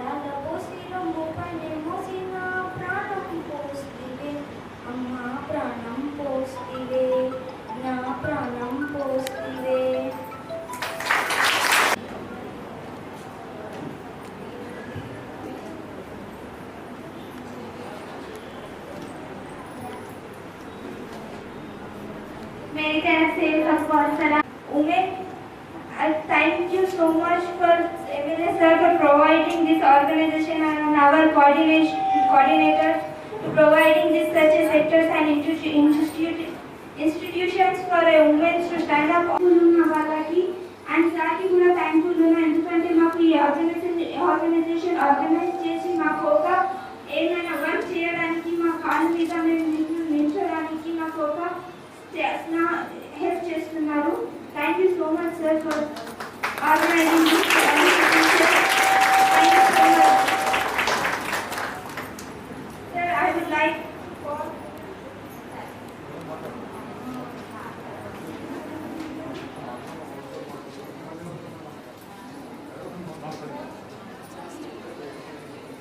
పాల పోసిలో మోపనే మోసిన ప్రాణం పోస్తివే అమ్మ ప్రాణం పోస్తివే నా ప్రాణం పోస్తివే. Many thanks, of course, women. Thank you so much for MLA sir for providing this organization and our coordinators to providing this such a sectors and institutions for a women to stand up. వాళ్ళకి and సార్కి కూడా thankful ఉన్నా, ఎందుకంటే మాకు ఈ organisation organise చేసి మాకు ఒక ఏమైనా వర్క్ చేయడానికి మా కాళ్ళ మీద మేము నిల్చోడానికి మాకు ఒక హెల్ప్ చేస్తున్నారు. Thank you so much sir for organizing this. Thank you so much sir. I would like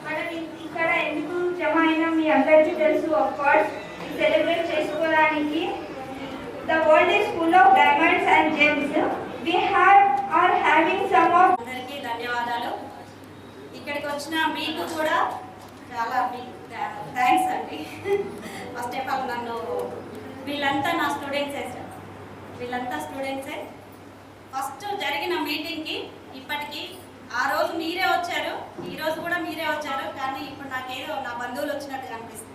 మనం ఇక్కడ ఎందుకు జమ అయినా మీ అందరికీ తెలుసు. ఆఫ్ కోర్స్ సెలబ్రేట్ చేసుకోవడానికి. The world is full of diamonds and gems. We are having some of. అందరికీ ధన్యవాదాలు. ఇక్కడికి వచ్చిన మీకు కూడా చాలా థ్యాంక్స్ అండి. ఫస్ట్ ఆఫ్ ఆల్ నన్ను వీళ్ళంతా నా స్టూడెంట్సే సార్, వీళ్ళంతా స్టూడెంట్సే. ఫస్ట్ జరిగిన మీటింగ్కి ఇప్పటికీ ఆ రోజు మీరే వచ్చారు, ఈ రోజు కూడా మీరే వచ్చారు, కానీ ఇప్పుడు నాకేదో నా బంధువులు వచ్చినట్టుగా అనిపిస్తుంది.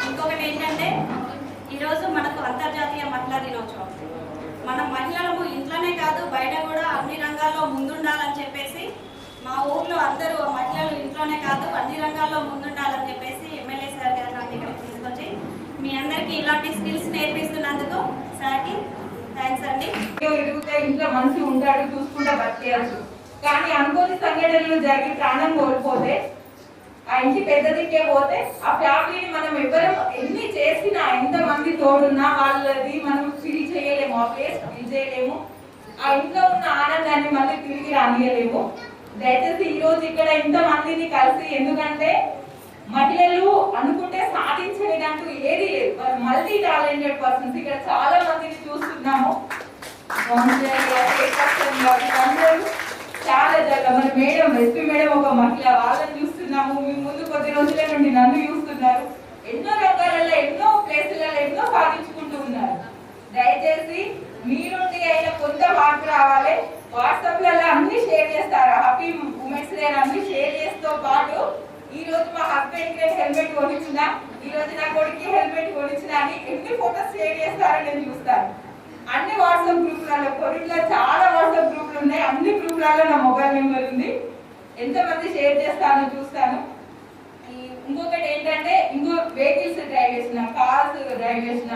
ఇంకొకటి ఏంటంటే ఈరోజు మనకు అంతర్జాతీయ మహిళా దినోత్సవం. మనం మహిళలము ఇంట్లోనే కాదు బయట కూడా అన్ని రంగాల్లో ముందుండాలని చెప్పేసి మా ఊర్లో అందరూ మహిళలు ఇంట్లోనే కాదు అన్ని రంగాల్లో ముందుండాలని చెప్పేసి ఎమ్మెల్యే సార్ గారు నన్ను ఇక్కడికి తీసుకొచ్చి మీ అందరికీ ఇలాంటి స్కిల్స్ నేర్పిస్తున్నందుకు సార్కి థ్యాంక్స్ అండి. ఇంట్లో మనిషి ఉంటాడు, చూసుకుంటా బతికేయచ్చు. కానీ అనుకోని సంఘటనలు జరిగి ప్రాణం కోల్పోతే ఆ ఇంటి పెద్ద దిక్కే పోతే ఆ ఫ్యామిలీని మనం ఎవరు ఎన్ని చేసినా ఎంత మంది తోడున్నా వాళ్ళది మనం ఫీల్ చేయలేము, ఆ ప్లేస్ ఫీల్ చేయలేము, ఆ ఇంట్లో ఉన్న ఆనందాన్ని మళ్ళీ తిరిగి రానియలేము. దయచేసి ఈ రోజు ఇక్కడ ఇంత మందిని కలిసి, ఎందుకంటే మహిళలు అనుకుంటే సాధించలేదంటూ ఏది లేదు. మల్టీ టాలెంటెడ్ పర్సన్స్ ఇక్కడ చాలా మందిని చూస్తున్నాము. చాలా మన మేడం ఎస్పీ మేడం ఒక మహిళ, వాళ్ళని చూస్తున్నాము. మీ ముందు కొద్ది రోజుల నుండి నన్ను చూస్తున్నారు. ఎన్నో రంగాలలో ఎన్నో ప్లేసులలో ఎన్నో సాధించుకుంటూ ఉన్నారు. దయచేసి మీ నుండి అయినా కొంత మార్పు రావాలి. వాట్సాప్ లలో అన్ని షేర్ చేస్తారు, హ్యాపీ ఉమెన్స్ డే అన్ని షేర్ చేస్తూ పాటు ఈ రోజు మా హస్బెండ్ కి హెల్మెట్ కొనిచ్చిన, ఈ రోజు నా కొడుకు హెల్మెట్ కొనిచ్చిన అని ఎన్ని ఫోటోస్ షేర్ చేస్తారని నేను చూస్తాను. అన్ని వాట్సాప్ గ్రూపులలో కొరిట్లో చాలా వాట్సాప్ గ్రూపులు ఉన్నాయి, అన్ని గ్రూపులలో నా మొబైల్ నెంబర్ ఉంది. ఎంతమంది షేర్ చేస్తానో చూస్తాను. ఇంకొకటి ఏంటంటే ఇంకో వెహికల్స్ డ్రైవ్ చేసిన, కార్స్ డ్రైవ్ చేసిన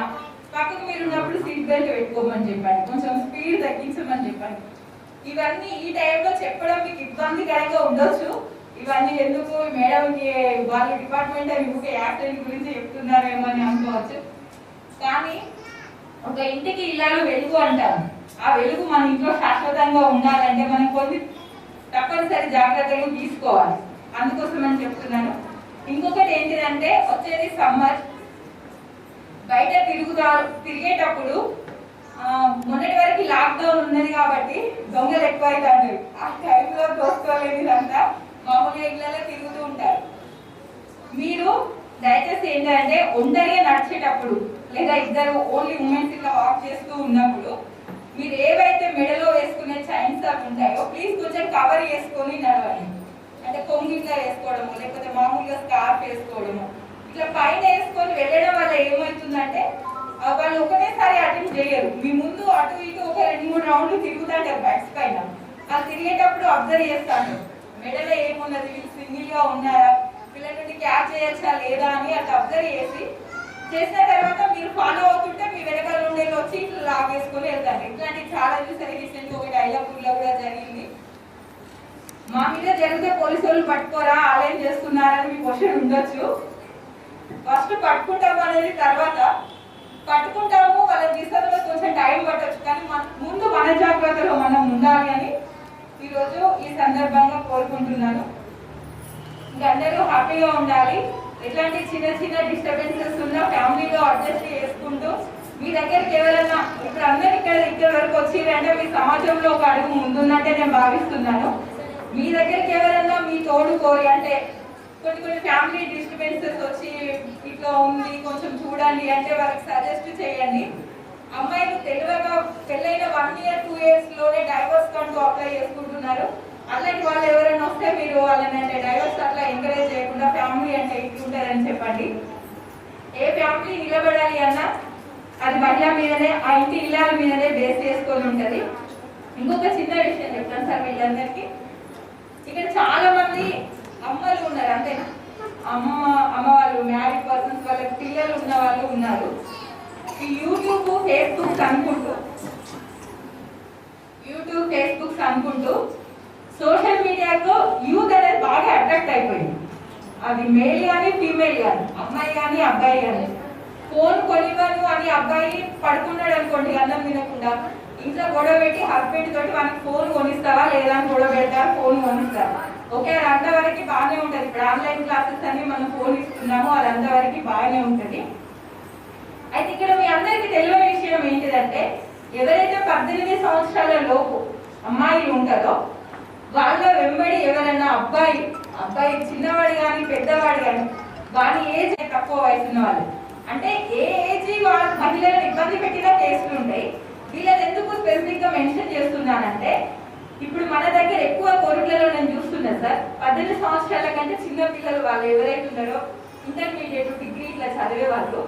పక్కకు మీరు ఉన్నప్పుడు సీట్ బెల్ట్ పెట్టుకోమని చెప్పండి, కొంచెం స్పీడ్ తగ్గించమని చెప్పండి. ఇవన్నీ ఈ టైంలో చెప్పడం మీకు ఇబ్బందికరంగా ఉండొచ్చు. ఇవన్నీ ఎందుకు మేడంకి వాళ్ళ డిపార్ట్మెంట్ ఇంకొక యాక్సిడెంట్ గురించి చెప్తున్నారేమో అని అనుకోవచ్చు. కానీ ఒక ఇంటికి ఇల్లాలు వెలుగు అంటారు. ఆ వెలుగు మన ఇంట్లో శాశ్వతంగా ఉండాలంటే మనం కొన్ని తప్పనిసరి జాగ్రత్తలు తీసుకోవాలి. అందుకోసం అని చెప్తున్నాను. ఇంకొకటి ఏంటిదంటే వచ్చేది సమ్మర్, బయట తిరిగేటప్పుడు మొన్నటి వరకు లాక్డౌన్ ఉన్నది కాబట్టి దొంగలు ఎక్కువ అవుతారు. ఆ టైంలో దోసుకోలేనిదంతా మామూలుగా ఇళ్ళలో తిరుగుతూ ఉంటారు. మీరు దయచేసి ఏంటంటే ఒంటరిగా నడిచేటప్పుడు లేదా ఇద్దరు ఓన్లీ ఉమెన్స్ ఇట్లా వాక్ చేస్తూ ఉన్నప్పుడు మీరు ఏవైతే మెడలో వేసుకునే చైన్స్ అవి ఉంటాయో ప్లీజ్ కొంచెం కవర్ చేసుకొని నడవండి. అంటే కొంగిట్లా వేసుకోవడము, లేకపోతే మామూలుగా స్కార్ఫ్ వేసుకోవడము, ఇట్లా పైన వేసుకొని వెళ్ళడం వల్ల ఏమవుతుందంటే వాళ్ళు ఒకటేసారి అటెంప్ట్ చేయరు. మీ ముందు అటు ఇటు ఒక 2-3 రౌండ్లు తిరుగుతుంటారు బైక్స్ పైన. వాళ్ళు తిరిగేటప్పుడు అబ్జర్వ్ చేస్తాను మెడలో ఏమున్నది, వీళ్ళు సింగిల్ గా ఉన్నారా, వీళ్ళ నుండి క్యాచ్ చేయొచ్చా లేదా అని అట్లా అబ్జర్వ్ చేసిన తర్వాత మీరు ఫాలో అవుతుంటే మీ వెనకాల నుండి వచ్చి ఇట్లా లాగేసుకొని వెళ్తారు. ఇట్లాంటివి చాలా చూసారు. రీసెంట్ గా ఒకటి ఐలాపూర్లో కూడా జరిగింది. మా మీద జరిగితే పోలీసు వాళ్ళు పట్టుకోరా, అలైన్ చేస్తున్నారని మీ క్వశ్చన్ ఉండొచ్చు. ఫస్ట్ పట్టుకుంటాం అనేది తర్వాత పట్టుకుంటాము, వాళ్ళని తీసుకున్న కొంచెం టైం పట్టచ్చు, కానీ ముందు మన జాగ్రత్తలో మనం ఉండాలి అని ఈరోజు ఈ సందర్భంగా కోరుకుంటున్నాను. ఇంకా అందరూ హ్యాపీగా ఉండాలి. ఎట్లాంటి చిన్న చిన్న డిస్టర్బెన్సెస్ ఉన్నా ఫ్యామిలీలో అడ్జస్ట్ చేసుకుంటూ మీ దగ్గరికి ఎవరైనా ఇప్పుడు అందరు ఇక్కడ వరకు వచ్చిందంటే మీ సమాజంలో ఒక అడుగు ముందున్నట్టే నేను భావిస్తున్నాను. మీ దగ్గరికి ఎవరైనా మీ తోడు కోరి అంటే కొన్ని ఫ్యామిలీ డిస్టర్బెన్సెస్ వచ్చి ఇట్లా ఉంది కొంచెం చూడండి అంటే వాళ్ళకి సజెస్ట్ చేయండి. అమ్మాయిలు తెలివిగా పెళ్ళైన 1 year 2 years లోనే డైవర్స్ కంటూ అప్లై చేసుకుంటున్నారు. అలాంటి వాళ్ళు ఎవరైనా వస్తే మీరు వాళ్ళని అంటే డైవర్స్ అట్లా ఎంకరేజ్ చేయకుండా ఫ్యామిలీ అంటే ఇట్లుంటారని చెప్పండి. ఏ ఫ్యామిలీ నిలబడాలి అన్నా అది మహిళ మీదనే, ఆ ఇంటి ఇళ్ళ మీదనే బేస్ చేసుకొని ఉంటుంది. ఇంకొక చిన్న విషయం చెప్తాను సార్ వీళ్ళందరికీ. ఇక్కడ చాలా మంది అమ్మలు ఉన్నారు, అంతేనా? అమ్మ వాళ్ళు మ్యారీడ్ పర్సన్స్, వాళ్ళకి పిల్లలు ఉన్న వాళ్ళు ఉన్నారు. ఈ యూట్యూబ్ ఫేస్బుక్స్ అనుకుంటూ సోషల్ మీడియాతో యూత్ అనేది బాగా అట్రాక్ట్ అయిపోయింది. అది మేల్ కానీ ఫీమేల్ కానీ, అమ్మాయి కానీ అబ్బాయి కానీ. ఫోన్ కొనివ్వను అని అబ్బాయి పడుకున్నాడు అనుకోండి అన్నం తినకుండా, ఇంట్లో గొడవ పెట్టి హస్బెండ్ తోటి మనకి ఫోన్ కొనిస్తావా లేదా అని గొడవ పెడతారు, ఫోన్ కొనిస్తారు. ఓకే, అది అంతవరకు బాగానే ఉంటుంది. ఇప్పుడు ఆన్లైన్ క్లాసెస్ అని మనం ఫోన్ ఇస్తున్నాము, అది అంతవరకు బాగానే ఉంటుంది. అయితే ఇక్కడ మీ అందరికీ తెలియని విషయం ఏంటిదంటే, ఎవరైతే 18 సంవత్సరాల లోపు అమ్మాయిలు ఉంటారో వాళ్ళ వెంబడి ఎవరైనా అబ్బాయి చిన్నవాడు కానీ పెద్దవాడు కానీ వాడి ఏజ్ తక్కువ వయసు ఉన్న వాళ్ళు అంటే ఏ ఏజ్ వాళ్ళ మహిళలను ఇబ్బంది పెట్టిన కేసులు ఉంటాయి. వీళ్ళని ఎందుకు స్పెసిఫిక్ గా మెన్షన్ చేస్తున్నానంటే, ఇప్పుడు మన దగ్గర ఎక్కువ కోరికలలో నేను చూస్తున్నా సార్, 18 సంవత్సరాల కంటే చిన్న పిల్లలు వాళ్ళు ఎవరైతే ఉన్నారో ఇంటర్మీడియట్ డిగ్రీ ఇట్లా చదివే వాళ్ళు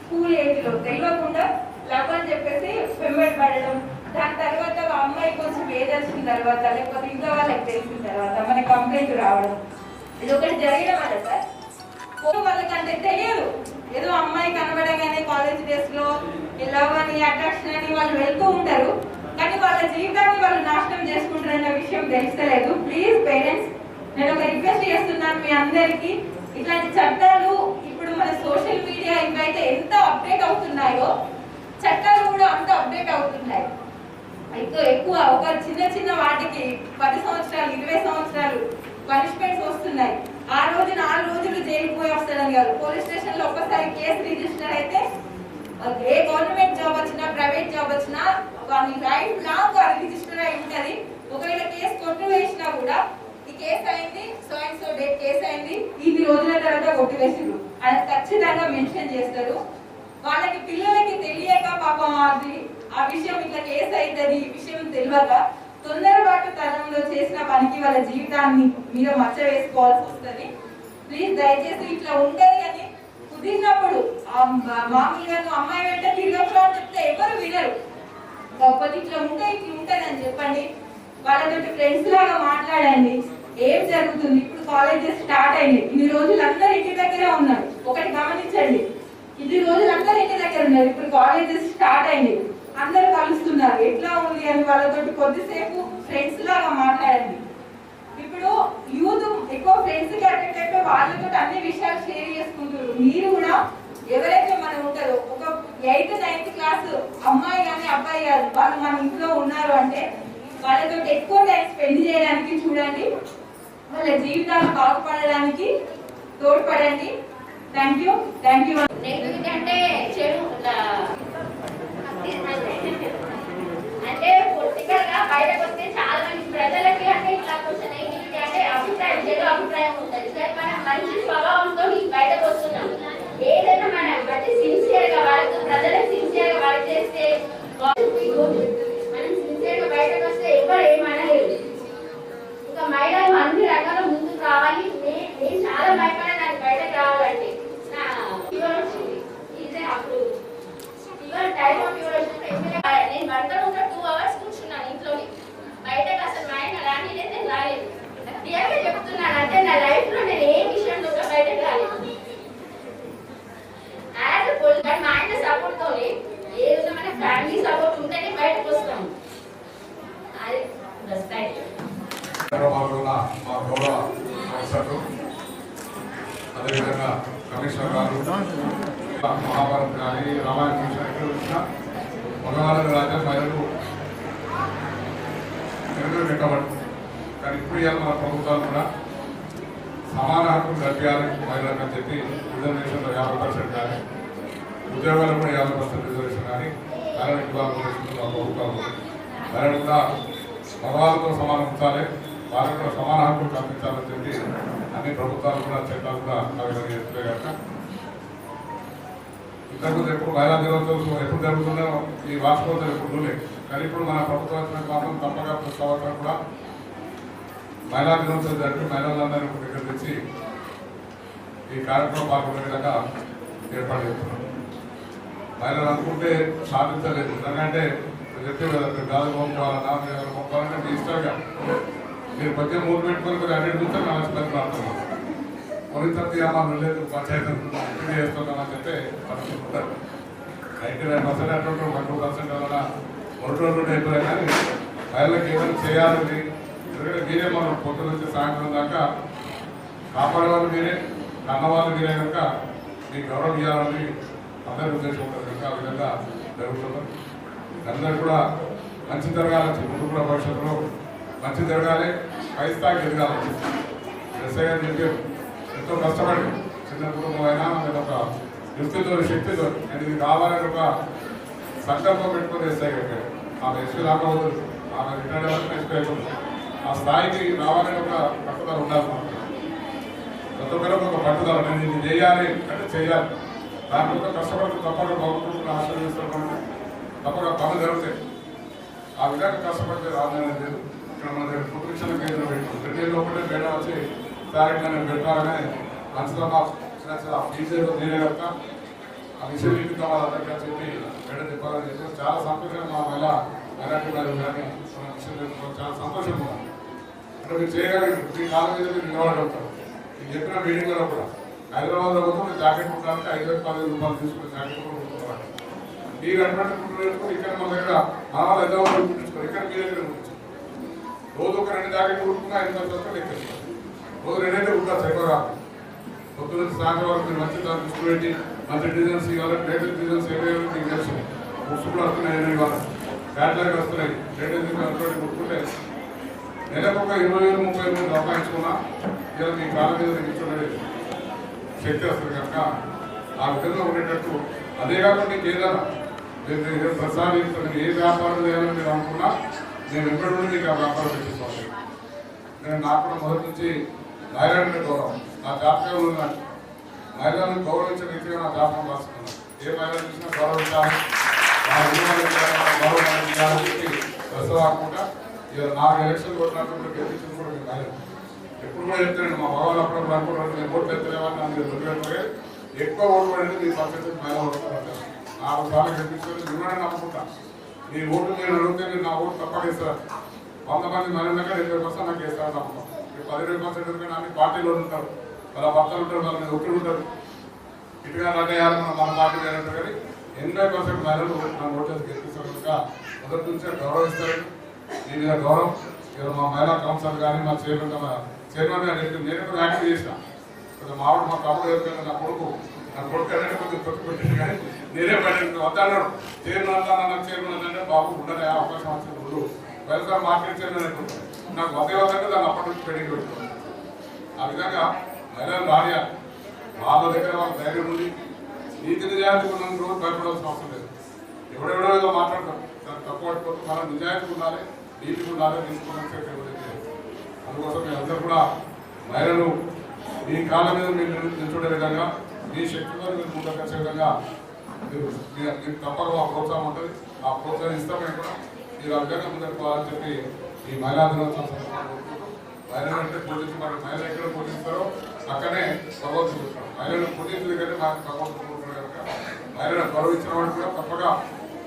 స్కూల్ ఏజ్ లో తెలియకుండా లవ్ అని చెప్పేసి వెంబడి పడడం, దాని తర్వాత అమ్మాయి కొంచెం ఏజ్ వచ్చిన తర్వాత లేకపోతే ఇంట్లో వాళ్ళకి తెలిసిన తర్వాత మన కంప్లైంట్ రావడం, ఇది ఒకటి జరగడం వల్ల సార్ వాళ్ళకంటే తెలియదు. ఏదో అమ్మాయి కనబడగానే కాలేజ్ డేస్ లో లవ్ అని అట్రాక్షన్ అని వాళ్ళు వెళ్తూ ఉంటారు, కానీ వాళ్ళ జీవితాన్ని వాళ్ళు నాశనం చేసుకుంటారన్న విషయం తెలుస్తలేదు. ప్లీజ్ పేరెంట్స్, నేను ఒక రిక్వెస్ట్ చేస్తున్నాను మీ అందరికీ, ఇట్లాంటి చట్టాలు ఇప్పుడు మన సోషల్ మీడియా ఇవైతే ఎంత అప్డేట్ అవుతున్నాయో చట్టాలు కూడా అంత అప్డేట్ అవుతున్నాయి. అయితే ఎక్కువ ఒక చిన్న వాటికి 10 సంవత్సరాలు 20 సంవత్సరాలు పనిష్మెంట్స్ వస్తున్నాయి. ఆ రోజు 4 రోజులు జైలుకు పోయి వస్తాడని కాదు, పోలీస్ స్టేషన్ లో ఒక్కసారి కేసు రిజిస్టర్ అయితే ఏ గవర్నమెంట్ జాబ్ వచ్చినా ప్రైవేట్ జాబ్ వచ్చినా వాని లైఫ్ లాంగ్ అది రిజిస్టర్ అయి ఉంటది. ఒకవేళ కేసు కొట్టు వేసినా కూడా ఈ కేసు అయింది so and so date case అయింది, ఇన్ని రోజుల తర్వాత కొట్టివేసారు అని ఖచ్చితంగా మెన్షన్ చేస్తారు. వాళ్ళకి పిల్లలకి తెలియక పాపం అది ఆ విషయం ఇట్లా కేసు అవుతుంది ఈ విషయం తెలియక తొందరపాటు తరంలో చేసిన పనికి వాళ్ళ జీవితాన్ని మీద మచ్చ వేసుకోవాల్సి వస్తుంది. ప్లీజ్ దయచేసి ఇట్లా ఉంటది అని కుదిరినప్పుడు మామూలుగా అమ్మాయి వెంట తిరగచ్చు అని చెప్తే ఎవరు వినరు. కాకపోతే ఇట్లా ఉంటది అని చెప్పండి, వాళ్ళతో ఫ్రెండ్స్ లాగా మాట్లాడండి. ఏం జరుగుతుంది ఇప్పుడు కాలేజెస్ స్టార్ట్ అయింది, ఇన్ని రోజులు అందరూ ఇంటి దగ్గరే ఉన్నారు. ఒకటి గమనించండి, ఇన్ని రోజులు అందరూ ఇంటి దగ్గర ఉన్నారు, ఇప్పుడు కాలేజెస్ స్టార్ట్ అయింది, అందరూ కలుస్తున్నారు. ఎట్లా ఉంది అని వాళ్ళతో కొద్దిసేపు ఫ్రెండ్స్ లాగా మాట్లాడండి. ఇప్పుడు యూత్ ఎక్కువ ఫ్రెండ్స్ కి అటెండ్ అయిపోయి వాళ్ళతో అన్ని విషయాలు షేర్ చేసుకుంటారు. మీరు కూడా ఎవరైతే మనం ఉంటారో ఒక 8th 9th క్లాస్ అమ్మాయి కానీ అబ్బాయి కాదు వాళ్ళు మన ఇంట్లో ఉన్నారు అంటే వాళ్ళతో ఎక్కువ టైం స్పెండ్ చేయడానికి చూడండి, వాళ్ళ జీవితాలు బాగుపడడానికి తోడ్పడండి. Thank you. నెగిటివిటీ అంటే చెడు అంటే పొలిటికల్ గా బయటకు వస్తే చాలా మంది ప్రజలకి అంటే ఇట్లా కొంచెం నెగిటివిటీ అంటే అభిప్రాయం చెడు అభిప్రాయం ఉంటుంది సార్. మనం మంచి స్వభావంతో బయటకు వస్తున్నాం, ఏదైనా మనం బట్టి సిన్సియర్ గా వాళ్ళకి ప్రజలకు సిన్సియర్ గా వర్క్ చేస్తే మనం సిన్సియర్ గా బయటకు వస్తే ఎవరు ఏమనలేదు. ఇంకా మహిళలు అన్ని రకాల ముందుకు రావాలి. నేను చాలా భయపడేదాన్ని బయటకు రావాలంటే నా ఫీవర్ వచ్చింది, ఇదే అప్పుడు ఫీవర్ టైం ఆఫ్ ఫీవర్ వచ్చినప్పుడు నేను వంటలో ఉన్న 2 hours కూర్చున్నాను ఇంట్లోని, బయటకు అసలు మా ఆయన రాని లేదు, నేను రాలేదు. క్లియర్గా చెప్తున్నాను, అంటే నా లైఫ్ లో నేను ఏ విషయంలో కూడా బయటకు రాలేదు. మా ఆయన సపోర్ట్ తోనే ఏదో మన ఫ్యామిలీ సపోర్ట్ ఉంటేనే బయటకు వస్తాం. అది మా గౌరవ అవసరం అదేవిధంగా కమిషనర్ గారు మహాభారత్ కానీ రామాయణ చూసిన ఎక్కడ వచ్చినా మగవాళ్ళ రాజ్యం మహిళలు వెనుకలు పెట్టబడుతుంది. కానీ ఇప్పుడు ఇవాళ మన ప్రభుత్వాలు కూడా సమాన హక్కులు కల్పించాలి మహిళలకు అని చెప్పి రిజర్వేషన్లో 50% కానీ ఉద్యోగాలు కూడా 50% రిజర్వేషన్ కానీ మహిళలకు ఇవ్వాలనుకుంటుంది మా ప్రభుత్వాలు. మహిళలు కూడా మగవాళ్ళతో సమానం ఉంచాలి, వాళ్ళకు కూడా సమాన హక్కులు కల్పించాలని చెప్పి అన్ని ప్రభుత్వాలు కూడా చట్టాలు కూడా ఆ విధంగా చేస్తున్నాయి కనుక ఇంతకుముందు ఎప్పుడు మహిళా దినోత్సవం ఎప్పుడు జరుగుతుందో ఈ వార్షికోత్సవం ఎప్పుడు లేదు. కానీ ఇప్పుడు మన ప్రభుత్వం మాత్రం తప్పగా ప్రతి సంవత్సరం కూడా మహిళా దినోత్సవం జరిపి మహిళలందరినీ దగ్గర తెచ్చి ఈ కార్యక్రమం పాల్గొనే విధంగా ఏర్పాటు చేస్తున్నాం. మహిళలు అనుకుంటే సాధించలేదు. ఎందుకంటే చెప్పే కదా గాలి పంపాలన్నా మీరు పంపాలంటే మీ ఇష్టంగా మీరు కొంచెం మూడు పెట్టుకొని కొద్దిగా అన్నిటి చూస్తే నా లక్షలకు రాస్తున్నాం. కొనితీ అమ్మ లేదు పంచాయతీ ఇంటికి చేస్తున్నామని చెప్పి అనుకుంటుంటారు. 99% అటువంటి 1% వలన 1 అయిపోయాయి. కానీ మహిళలకు ఏమైనా చేయాలని ఎందుకంటే మీరే మనం పొద్దు నుంచి సాయంత్రం దాకా కాపాడేవాళ్ళు మీరే, కన్నవాళ్ళు మీరే కనుక మీకు గౌరవం ఇవ్వాలని అందరి ఉద్దేశం ఉంటుంది కనుక ఆ విధంగా జరుగుతున్నారు. అందరూ కూడా మంచి జరగాలని ముందు కూడా భవిష్యత్తులో మంచి జరగాలి, పై స్థాయికి ఎదగాలి. ఎస్ఐ గారు చెప్పారు ఎంతో కష్టపడి చిన్న కుటుంబం అయినా నేను ఒక యుక్తితో శక్తితో నేను ఇది కావాలని ఒక సంకల్పం పెట్టుకుని ఎస్ఐ గారు ఆమె ఎస్పీ రాకపోదు, ఆమె రిటైర్డ్ వరకు ఎస్పీ అయిపోతుంది. ఆ స్థాయికి రావాలని ఒక పట్టుదల ఉండాలి. ప్రతి ఒక్కరికి ఒక పట్టుదల నేను ఇది చేయాలి అంటే చేయాలి. దాంట్లో కష్టపడుతూ తప్పగా బాగుంటుంది ఆశీర్వదిస్తాం తప్పగా పనులు జరుగుతాయి. ఆ విధంగా కష్టపడితే రాజధాని లేదు. ఇక్కడ మన దగ్గర పుట్టిన కేంద్రం పెట్టుకుంటాం. 2 ఏళ్ళు ఒకటే బేడ వచ్చి సార్ నేను పెట్టాలనే మంచిగా ఫీజు నేనే కనుక ఆ విషయం ఇంటితో వాళ్ళందరికీ చెప్పి బేడ చెప్పాలని చెప్పి చాలా సంతోషంగా మా మహిళ అలాంటి కానీ విషయం చాలా సంతోషంగా ఉన్నాను. అంటే మీరు చేయగలిగి మీ కాలం మీద మీరు నిలబడవుతారు. మీరు చెప్పిన మీటింగ్లో కూడా హైదరాబాద్లో పోతే మీరు జాకెట్ కుట్టాలంటే 5,000-10,000 రూపాయలు తీసుకుని జాకెట్ కూడా కుట్టుకోవాలి. మీరు అటువంటి కుట్టు ఇక్కడ మన దగ్గర మన వాళ్ళు ఎంత వాళ్ళు కుట్టించుకోరు. ఇక్కడ మీ దగ్గర కుట్టించుకోరు. రోజు ఒక 2 జాకెట్ కుట్టుకున్నా 5,000 లెక్క రోజు 2 అయితే కుట్టారు ఎక్కువగా. పొద్దు నుంచి సాయంత్రం వరకు మీరు మంచి దాన్ని దృష్టి పెట్టి మంచి డిజైన్స్ ఇవ్వాలి. లేటెస్ట్ డిజైన్స్ ఏమేమి మీకు తెలుసు. బుక్స్ కూడా వస్తున్నాయి, ఇవాళ బ్యాట్లకి వస్తున్నాయి. లేటెస్ట్ అనుకోండి కుట్టుకుంటే నెలకు ఒక 20,000-30,000 సంపాదించుకున్నా ఇలా మీ కాలం మీద నిల్చుండే శక్తి వస్తుంది కనుక ఆ విధంగా ఉండేటట్టు. అదే కాకుండా మీకు ఏదైనా మీరు ప్రసాదించిన ఏ వ్యాపారం చేయాలని మీరు అనుకున్నా నేను ఎప్పటి నుండి మీకు ఆ వ్యాపారం పెట్టిస్తాను. నేను నాకు కూడా మొదటి నుంచి మహిళల గౌరవం నా జాతకంలో ఉన్నట్టు మహిళలను గౌరవించే రీతిగా నా జాతకం రాసుకున్నాను. ఏ మహిళ చూసినా గౌరవించాలి, గౌరవం ప్రసవాకుండా ఇలా 4 ఎలక్షన్లు కొట్టినప్పుడు గెలిపించింది కూడా మీకు మహిళ. ఎప్పుడు కూడా చెప్తాను మా భగవాన్ అప్పుడప్పుడు అనుకుంటున్నాను నేను ఓట్లు ఎత్తలేవని మీరు వదిలేకపోయి ఎక్కువ ఓట్లు పడింది మీ పర్సెంటేజ్ మహిళ ఓడుకుంటారు. 4 సార్లు గెలిపించుకొని మిమ్మల్ని నమ్ముకుంటాను. మీ ఓట్లు మీరు అడిగితే మీరు నా ఓటు తప్పక ఇస్తారు. 100 మంది మహిళ దగ్గర 20% నాకు ఇస్తారు నమ్మకం. 10-20% ఎందుకంటే అన్ని పార్టీలో ఉంటారు, వాళ్ళ భర్తలు ఉంటారు, వాళ్ళ మీద ఒత్తిడి ఉంటారు. ఇటుగా రాజేయాలి మన పార్టీ వేరంటారు. కానీ 80% మహిళలు మన ఓట్లు గెలిపిస్తారు కనుక మొదటి నుంచే గౌరవిస్తారు. మీ మీద గౌరవం. ఇలా మా మహిళా కౌన్సిల్ కానీ మా చైర్మన్ గారు నేను కూడా యాక్టివ్ చేసిన మావాడు మా తమ్ముడు ఎవరికైనా నా కొడుకు అనేది కొంచెం తొక్కిపెట్టింది. కానీ నేనే బయట వద్దాడు చైర్మన్ అంతా నాకు చైర్మన్ అంటే బాబు ఉండనే అవకాశం వచ్చింది. ముందు వెల్ఫేర్ మార్కెట్ చైర్మన్ అనుకుంటాను నాకు వద్దంటే దాన్ని అప్పటి నుంచి పెళ్లికి పెట్టుకోండి. ఆ విధంగా మహిళలు రాయాలి. వాళ్ళ దగ్గర వాళ్ళ ధైర్యం ఉంది. నీతి నిజాయితీ ఉన్న రోజు భయపడాల్సిన అవసరం లేదు. ఎవడెవడో ఏదో మాట్లాడతాం దాన్ని తప్పు పట్టుకోవచ్చు. మనం నిజాయితీ ఉండాలి, నీతికి ఉండాలి, తీసుకున్నాం. అందుకోసం మీరందరూ కూడా మహిళలు మీ కాళ్ళ మీద మీరు నిల్చుండే విధంగా మీ శక్తితో మీరు ముందుకు వచ్చే విధంగా మీకు తప్పక మా ప్రోత్సాహం ఉంటుంది. ఆ ప్రోత్సాహం ఇస్తామని కూడా మీరు ఆ విధంగా ముందుకు పోవాలని చెప్పి ఈ మహిళా దినోత్సవం మహిళలు అంటే పూజించి మరి మహిళలు ఎక్కడ పూజిస్తారో అక్కడనే భగవంతుడు చూస్తాం. మహిళలు పూజించే కంటే నాకు భగవంతుడు చూస్తున్నాడు కనుక మహిళలను గౌరవించిన వాడు కూడా తప్పగా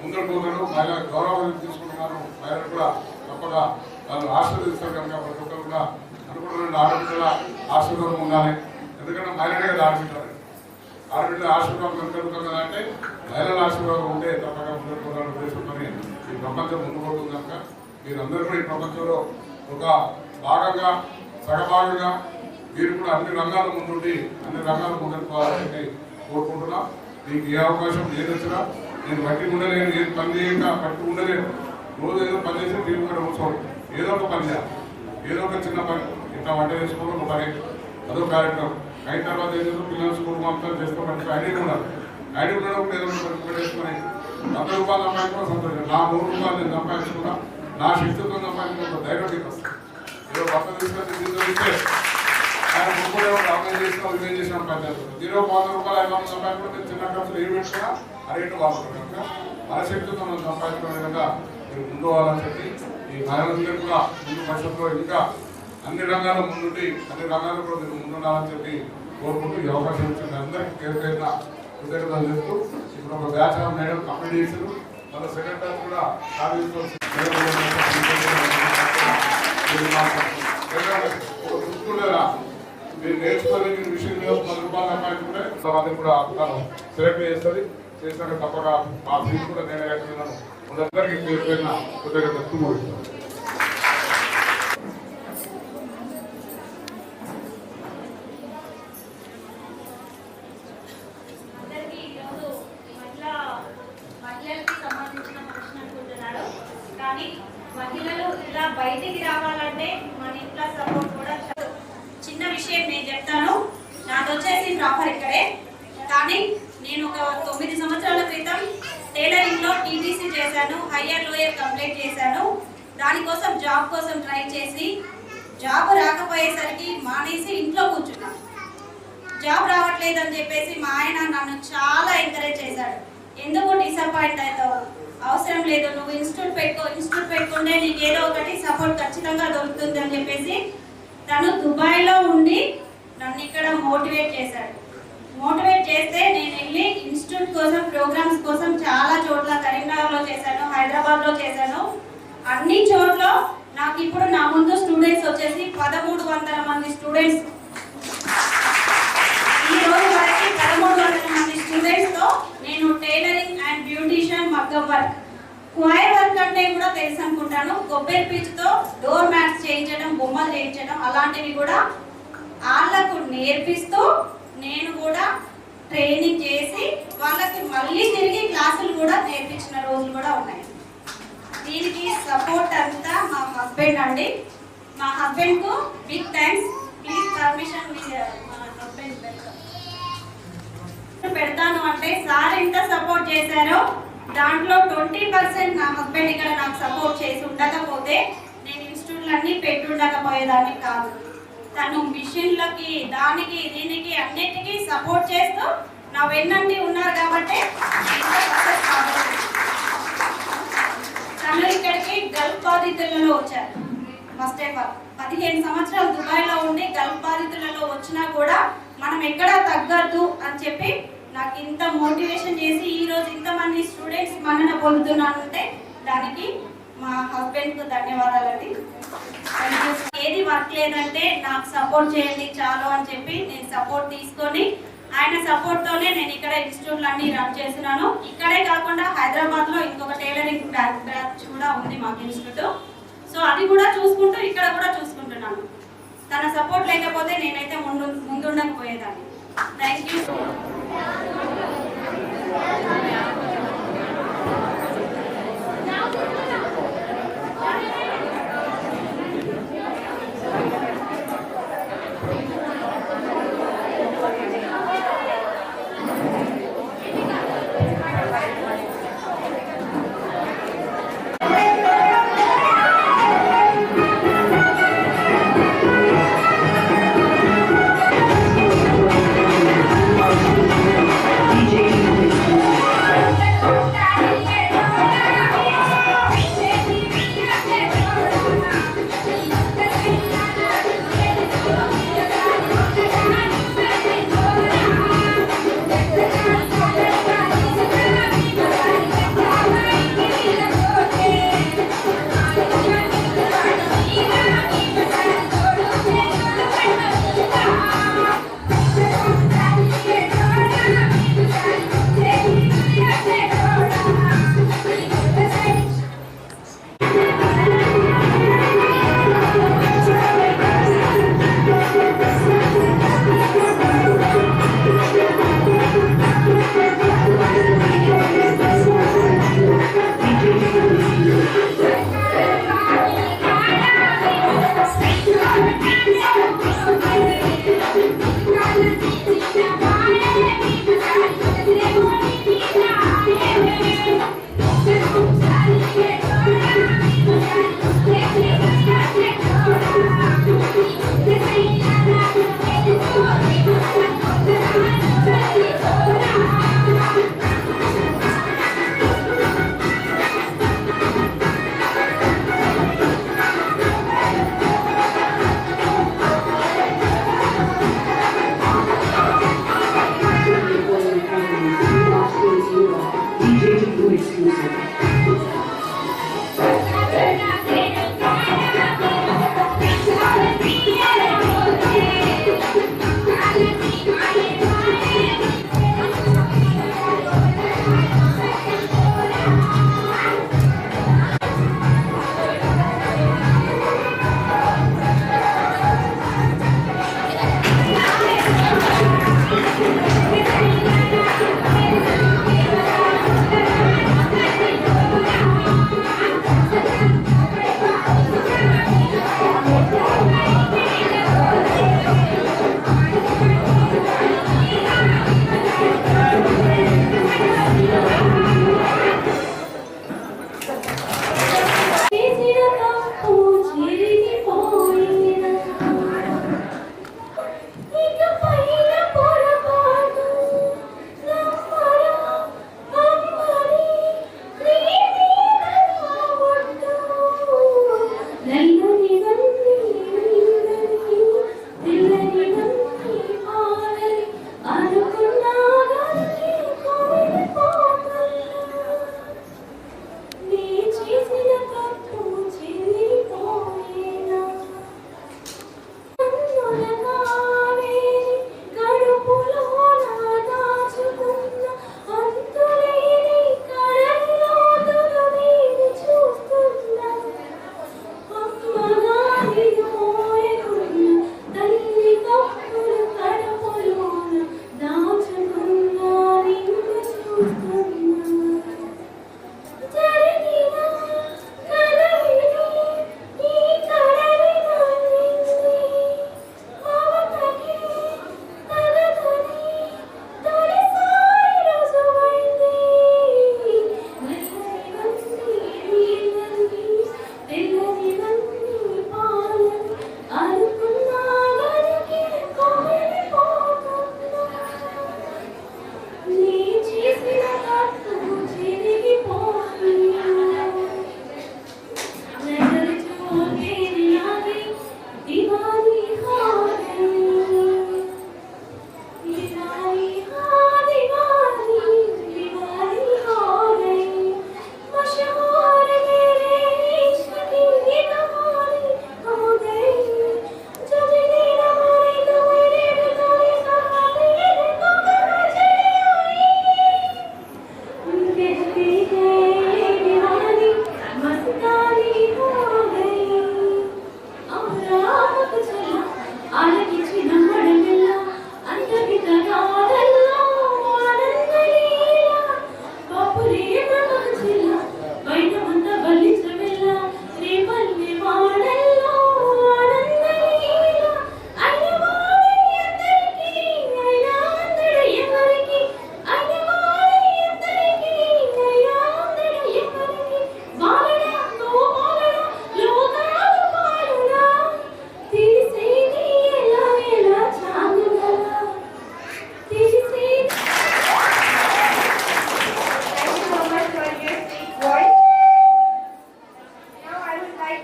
ముందుకు పోతాడు. మహిళ గౌరవం తీసుకుంటున్నాను. మహిళలు కూడా తప్పగా వాళ్ళు ఆశీర్వదిస్తారు కనుక ప్రతి ఒక్కరు కూడా అనుకుంటున్న ఆడబిడ్డల ఆశీర్వాదం ఉండాలి. ఎందుకంటే మహిళలే కదా ఆడబిడ్డాలి. ఆడబిడ్డల ఆశీర్వాదం కనుక కదా అంటే మహిళల ఆశీర్వాదం ఉంటే తప్పగా ముందుకు పోవాలని ఉద్దేశంతో ఈ ప్రపంచం ముందుకు పోతుంది కనుక మీరందరూ కూడా ఈ ప్రపంచంలో ఒక భాగంగా సగభాగంగా మీరు కూడా అన్ని రంగాల ముందుండి అన్ని రంగాలు ముందుకు పోవాలని కోరుకుంటున్నాం. నీకు ఏ అవకాశం ఏది వచ్చినా నేను బట్టి ఉండలేను, ఏది పని చేయక పట్టి ఉండలేను. రోజు ఏదో పని చేసి టీవీ కూడా కూర్చోండి, ఏదో ఒక పని చేయాలి, ఏదో ఒక చిన్న పని. ఇంట్లో వంట చేసుకోవడం ఒక పని, అదో కార్యక్రమం. అయిన తర్వాత ఏదో పిల్లలు స్కూల్ పంపుతారు చేసుకోవడానికి ఐడి ఉండాలి. ఐడి ఉండడం ఏదో ఒకటి వేసుకొని 100 రూపాయలు సంపాదించుకోవడం సంతోషం. నా 100 రూపాయలు నేను సంపాదించుకున్నా, నా శక్తితో సంపాదించుకున్న ఒక ధైర్యం నీకు వస్తుంది. ఏదో భర్త తీసుకొని దీంతో ఇస్తే ఆయన ముగ్గురు ఆర్గనైజ్ చేసిన ఇవేం చేసిన పంచాయతీ 100 రూపాయలు 500 సంపాదించుకుంటే చిన్న ఖర్చులు ఏమి పెట్టుకున్నా ఆ రేటు బాగుంటుంది. కనుక మన శక్తితో మనం సంపాదించుకునే విధంగా మీరు ముందు పోవాలని చెప్పి ఈ మహిళలందరూ కూడా ముందు భవిష్యత్తులో ఇంకా అన్ని రంగాల్లో ముందుండి అన్ని రంగాల్లో కూడా మీరు ముందుండాలని చెప్పి కోరుకుంటూ ఈ అవకాశం ఇచ్చిన అందరికీ పేరు పేరున కృతజ్ఞతలు చెప్తూ ఇప్పుడు ఒక బ్యాచ్ ఆఫ్ మేడం కంప్లీట్ చేశారు. మన సెకండ్ బ్యాచ్ కూడా చూసుకుంటారా మీరు నేర్చుకొని మీరు విషయం మీద 10 రూపాయలు సంపాదించుకుంటే అది కూడా సెలెక్ట్ చేస్తుంది. చేసినాక తప్పక మా ఫీజు కూడా నేను కట్టినాను. అందరికీ పేరు పేరున కృతజ్ఞతలు ముగిస్తాను. మహిళలకి సంబంధించిన ఫంక్షన్ అనుకుంటున్నాడు, కానీ మహిళలు ఇలా బయటికి రావాలంటే మన ఇంట్లో సపోర్ట్ కూడా. చిన్న విషయం నేను చెప్తాను, నాది వచ్చేసి ప్రాపర్ ఇక్కడే, కానీ నేను ఒక 9 సంవత్సరాల క్రితం టైలరింగ్లో టీటీసీ చేశాను, హయ్యర్ లోయర్ కంప్లీట్ చేశాను. దానికోసం జాబ్ కోసం ట్రై చేసి జాబ్ రాకపోయేసరికి మానేసి ఇంట్లో కూర్చున్నాను. జాబ్ రావట్లేదని చెప్పేసి మా ఆయన నన్ను చాలా ఎంకరేజ్ చేశాడు. ఎందుకు డిసప్పాయింట్ అవుతావు, అవసరం లేదు, నువ్వు ఇన్స్టిట్యూట్ పెట్టుకుంటే నీకు ఏదో ఒకటి సపోర్ట్ ఖచ్చితంగా దొరుకుతుంది అని చెప్పేసి తను దుబాయ్లో ఉండి నన్ను ఇక్కడ మోటివేట్ చేశాడు. మోటివేట్ చేస్తే నేను వెళ్ళి ఇన్స్టిట్యూట్ కోసం ప్రోగ్రామ్స్ కోసం చాలా చోట్ల కరీంనగర్లో చేశాను, హైదరాబాద్లో చేశాను. అన్ని చోట్ల నాకు ఇప్పుడు నా ముందు స్టూడెంట్స్ వచ్చేసి 1300 మంది స్టూడెంట్స్. ఈ రోజు వరకు 1300 మంది స్టూడెంట్స్తో నేను టైలరింగ్ అండ్ బ్యూటిషియన్, మగ్గం వర్క్, క్వైర్ వర్క్ అంటే కూడా తెలుసు అనుకుంటాను. కొబ్బరి పీచుతో డోర్ మ్యాట్స్ చేయించడం, బొమ్మలు చేయించడం, అలాంటివి కూడా వాళ్ళకు నేర్పిస్తూ నేను కూడా ట్రైనింగ్ చేసి వాళ్ళకి మళ్ళీ తిరిగి క్లాసులు కూడా నేర్పించిన రోజులు కూడా ఉన్నాయి. దీనికి సపోర్ట్ అంతా మా హస్బెండ్ అండి. మా హస్బెండ్కు బిగ్ థ్యాంక్స్. ప్లీజ్ పర్మిషన్ మా హస్బెండ్ పెడతాను అంటే సార్ ఎంత సపోర్ట్ చేశారో దాంట్లో 20% నా హస్బెండ్ ఇక్కడ నాకు సపోర్ట్ చేసి ఉండకపోతే నేను ఇన్స్టిట్యూట్లన్నీ పెట్టి ఉండకపోయేదాన్ని కాదు. తను మిషన్లకి, దానికి, దీనికి అన్నిటికీ సపోర్ట్ చేస్తూ నా వెన్నంటి ఉన్నారు కాబట్టి తను ఇక్కడికి గల్ఫ్ బాధితులలో వచ్చారు. ఫస్ట్ ఆఫ్ ఆల్ 15 సంవత్సరాలు దుబాయ్లో ఉండి గల్ఫ్ బాధితులలో వచ్చినా కూడా మనం ఎక్కడా తగ్గద్దు అని చెప్పి నాకు ఇంత మోటివేషన్ చేసి ఈరోజు ఇంతమంది స్టూడెంట్స్ మన్నన పొందుతున్నానంటే దానికి మా హస్బెండ్కు ధన్యవాదాలండి. ఏది వర్క్ లేదంటే నాకు సపోర్ట్ చేయండి చాలు అని చెప్పి నేను సపోర్ట్ తీసుకొని ఆయన సపోర్ట్తోనే నేను ఇక్కడ ఇన్స్టిట్యూట్లు అన్ని రన్ చేస్తున్నాను. ఇక్కడే కాకుండా హైదరాబాద్లో ఇంకొక టైలరింగ్ బ్యాచ్ కూడా ఉంది మాకు ఇన్స్టిట్యూట్. సో అది కూడా చూసుకుంటూ ఇక్కడ కూడా చూసుకుంటున్నాను. తన సపోర్ట్ లేకపోతే నేనైతే ముందుండకపోయేదాన్ని. Thank you. DJ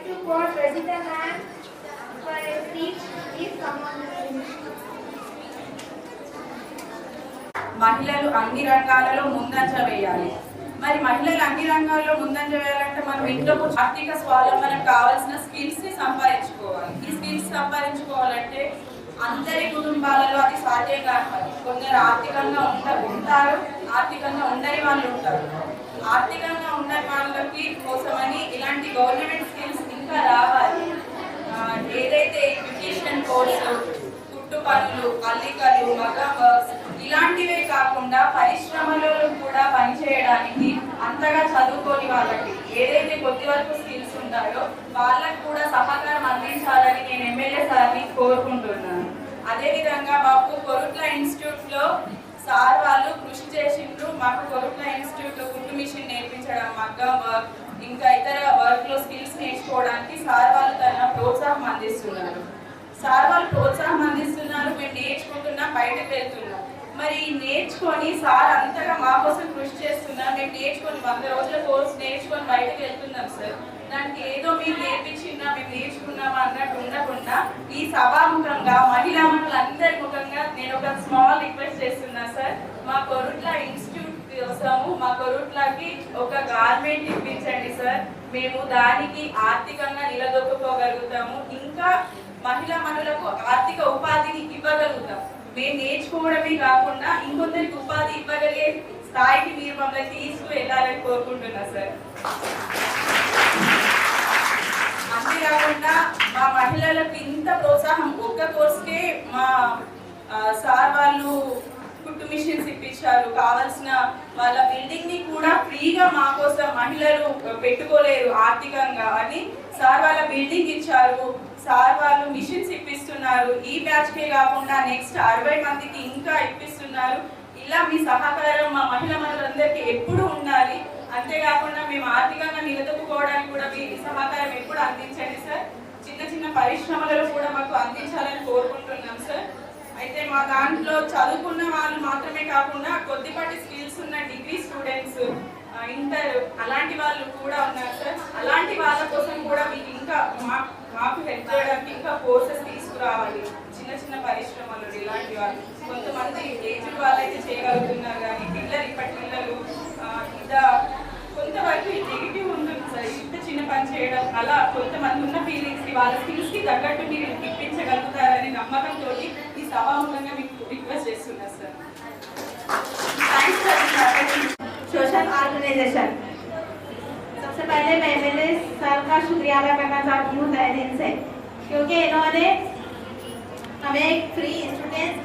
to call Rajita ma'am for a speech. Please come on the screen. మహిళలు అన్ని రంగాలలో ముందంజ వేయాలి. మరి మహిళలు అన్ని రంగాల్లో ముందంజ వేయాలంటే మనం ఇంట్లో ఆర్థిక స్వావలంబనకు కావాల్సిన స్కిల్స్ ని సంపాదించుకోవాలి. ఈ స్కిల్స్ సంపాదించుకోవాలంటే అందరి కుటుంబాలలో అది సాధ్యం కాదు. కొందరు ఆర్థికంగా ఉంటారు, ఆర్థికంగా ఉండని వాళ్ళు ఉంటారు. ఆర్థికంగా ఉండని వాళ్ళకి కోసమని ఇలాంటి గవర్నమెంట్ స్కిల్స్ ఇంకా రావాలి. ఏదైతే బ్యూటిషియన్ కోర్సు, కుట్టు పనులు, అల్లికలు, మగ్గం వర్క్స్ ఇలాంటివే కాకుండా పరిశ్రమలో కూడా పనిచేయడానికి అంతగా చదువుకోని వాళ్ళకి ఏదైతే కొద్ది వరకు స్కిల్స్ ఉంటాయో వాళ్ళకి కూడా సహకారం అందించాలని నేను ఎమ్మెల్యే సార్ని కోరుకుంటున్నాను. అదేవిధంగా మాకు కొరుట్ల ఇన్స్టిట్యూట్ లో సార్ వాళ్ళు కృషి చేసిండ్రు. మాకు కొరుట్ల ఇన్స్టిట్యూట్ లో కుట్టు మిషన్ నేర్పించడం, మగ్గం వర్క్ ఇంకా ఇతర వర్క్ లో స్కిల్స్ నేర్చుకోవడానికి సార్ వాళ్ళు తన ప్రోత్సాహం అందిస్తున్నారు. సార్ వాళ్ళు ప్రోత్సాహం అందిస్తున్నారు, మేము నేర్చుకుంటున్నాం, బయటకు వెళ్తున్నాం. మరి నేర్చుకొని సార్ అంతగా మా కోసం కృషి చేస్తున్నారు. మేము నేర్చుకొని 100 రోజుల కోర్స్ నేర్చుకొని బయటకు వెళ్తున్నాం సార్. దానికి ఏదో మీరు నేర్పించినా మేము నేర్చుకున్నామా అన్నట్టు ఉండకుండా ఈ సభాముఖంగా మహిళా మనులందరి ముఖంగా నేను ఒక స్మాల్ రిక్వెస్ట్ చేస్తున్నా సార్. మా కొరుట్ల ఇన్స్టిట్యూట్ కోసము మా కొరుట్లకి ఒక గార్మెంట్ ఇప్పించండి సార్. మేము దానికి ఆర్థికంగా నిలదొక్కుకోగలుగుతాము, ఇంకా మహిళా మనులకు ఆర్థిక ఉపాధిని ఇవ్వగలుగుతాం. మేము నేర్చుకోవడమే కాకుండా ఇంకొందరికి ఉపాధి ఇవ్వగలిగే స్థాయికి మీరు మమ్మల్ని తీసుకువెళ్ళాలని కోరుకుంటున్నా సార్. అంతేకాకుండా మా మహిళలకు ఇంత ప్రోత్సాహం ఒక్క కోర్సుకే మా సార్ వాళ్ళు కుట్టు మిషన్స్ ఇప్పించారు. కావాల్సిన వాళ్ళ బిల్డింగ్ ని కూడా ఫ్రీగా మా కోసం మహిళలు పెట్టుకోలేరు ఆర్థికంగా అని సార్ వాళ్ళ బిల్డింగ్ ఇచ్చారు. సార్ వాళ్ళు మిషన్స్ ఇప్పిస్తున్నారు. ఈ బ్యాచ్ కే కాకుండా నెక్స్ట్ 60 మందికి ఇంకా ఇప్పిస్తున్నారు. ఇలా మీ సహకారం మా మహిళా మనులందరికీ ఎప్పుడు ఉండాలి. అంతేకాకుండా మేము ఆర్థికంగా నిలదొక్కుకోవడానికి కూడా మీ సహకారం ఎప్పుడు అందించండి సార్. చిన్న చిన్న పరిశ్రమలలో కూడా మాకు అందించాలని కోరుకుంటున్నాం సార్. అయితే మా దాంట్లో చదువుకున్న వాళ్ళు మాత్రమే కాకుండా కొద్దిపాటి స్కిల్స్ ఉన్న డిగ్రీ స్టూడెంట్స్, ఇంటర్ అలాంటి వాళ్ళు కూడా ఉన్నారు సార్. అలాంటి వాళ్ళ కోసం కూడా మీకు ఇంకా మాకు హెల్ప్ చేయడానికి ఇంకా కోర్సెస్ తీసుకురావాలి. చిన్న చిన్న పరిశ్రమలు ఇలాంటి వాళ్ళు కొంతమంది ఏజ్డ్ వాళ్ళైతే చేయగలుగుతున్నారు, కానీ ఇప్పటి పిల్లలు కొంతవరకు నెగిటివ్ ఉంటుంది సార్. ఇంత చిన్న పని చేయడం అలా కొంతమంది ఉన్న ఫీలింగ్స్ వాళ్ళ స్కిల్స్ కి తగ్గట్టు మీరు ఇప్పించగలుగుతారని నమ్మకంతో ఈ సభాముఖంగా మీకు రిక్వెస్ట్ చేస్తున్నా సార్. सोशल ऑर्गेनाइजेशन, सबसे पहले मैं एमएलए सर का शुक्रिया अदा करना चाहती हूँ तहे दिल से, क्योंकि इन्होंने हमें फ्री स्टूडेंट्स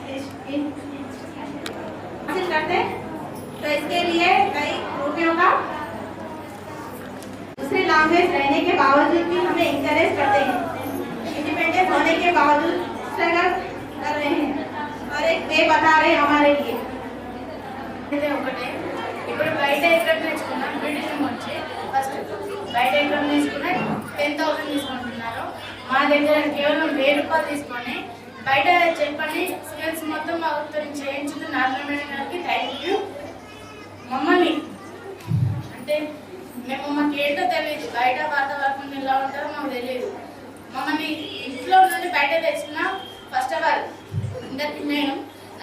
हासिल करते तो इसके लिए कई रुपयों का दूसरी लैंग्वेज रहने के बावजूद भी हमें इंकरेज करते हैं, इंडिपेंडेंट होने के बावजूद स्ट्रगल कर रहे हैं और एक वे बता रहे हैं हमारे लिए। ఇప్పుడు బయట ఎక్కడ నేర్చుకున్నాం బ్యూటిషియన్ వచ్చి ఫస్ట్ బయట ఎక్కడ నేర్చుకున్నా 10,000 తీసుకుంటున్నారు. మా దగ్గర కేవలం 1000 రూపాయలు తీసుకొని బయట చెప్పండి స్కిల్స్ మొత్తం మాతో చేయించుకున్న నారాయణ గారికి థ్యాంక్ యూ. మమ్మల్ని అంటే మాకు ఏంటో తెలియదు, బయట వాతావరణం ఎలా ఉంటారో మాకు తెలియదు. మమ్మల్ని ఇంట్లో నుండి బయట తెచ్చిన ఫస్ట్ ఆఫ్ ఆల్ అందరికి నేను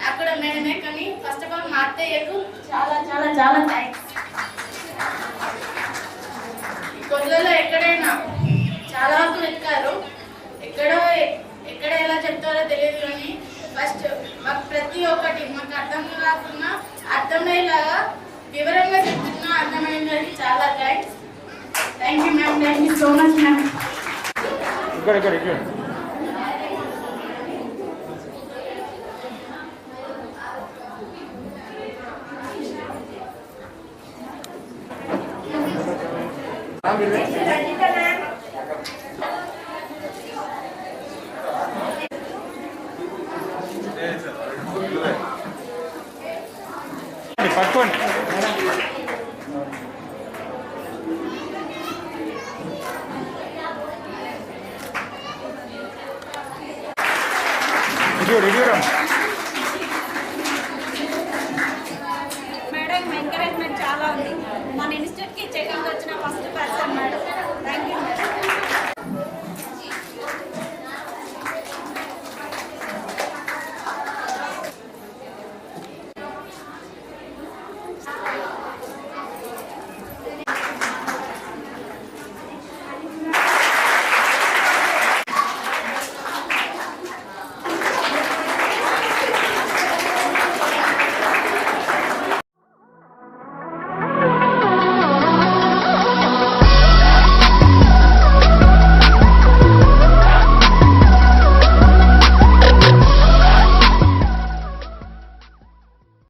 అక్కడ మేడమే, కానీ ఫస్ట్ ఆఫ్ ఆల్ మా అత్తయ్యకు చాలా చాలా చాలా థ్యాంక్స్. కొద్దిలో ఎక్కడైనా చాలా వరకు వెతికారు, ఎక్కడ ఎలా చెప్తారో తెలియదు, కానీ ఫస్ట్ మాకు ప్రతి ఒక్కటి మాకు అర్థం కాకుండా అర్థమయ్యేలాగా వివరంగా చెప్తున్నా, అర్థమైనది చాలా thanks. Thank you ma'am, thank you so much ma'am. Ranjita ma'am, పట్టుకోండి. ఇదిగో